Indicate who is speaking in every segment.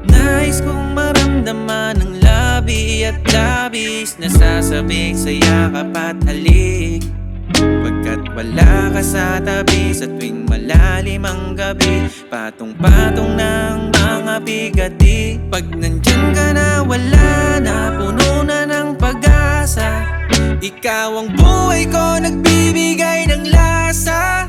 Speaker 1: Nais kong maramdaman ng labi at labis, nasasabik sa yakap at halik. Pagkat wala ka sa tabi, sa tuwing malalim ang gabi, patong-patong ng mga bigati. Pag nandyan ka na, wala na, puno na ng pag-asa. Ikaw ang buhay ko, nagbibigay ng lasa.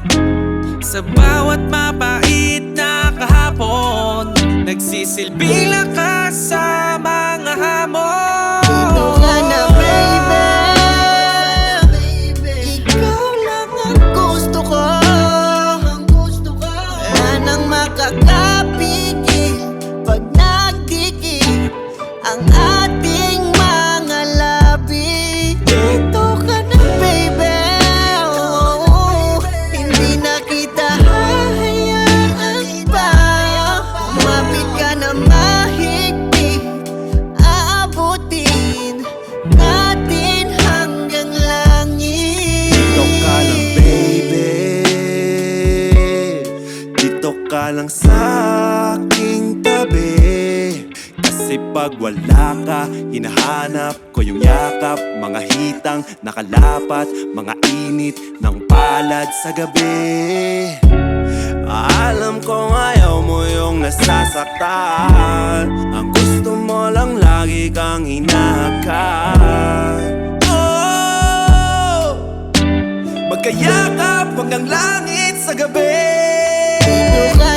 Speaker 1: Sa bawat mapait na kahapon, nagsisilbing lakas sa mga hamon.
Speaker 2: Dito ka na, baby. Ikaw lang ang gusto ko. Wala nang makakapigil pag nagdikit ang ating mga labi. Dito ka na, baby. Hindi na kita hahayaan pa. Umapit ka na mahigpit, aabutin natin hanggang langit.
Speaker 3: Dito ka lang, baby. Dito ka lang sa aking tabi. Kasi pag wala ka, hinahanap ko yung yakap. Mga hitang nakalapat, mga init ng palad sa gabi. Alam kong ayaw mo yung nasasaktan. Ang gusto mo lang lagi kang hinahakan. Oh, magkayakap hanggang langit sa gabi.
Speaker 2: Dito ka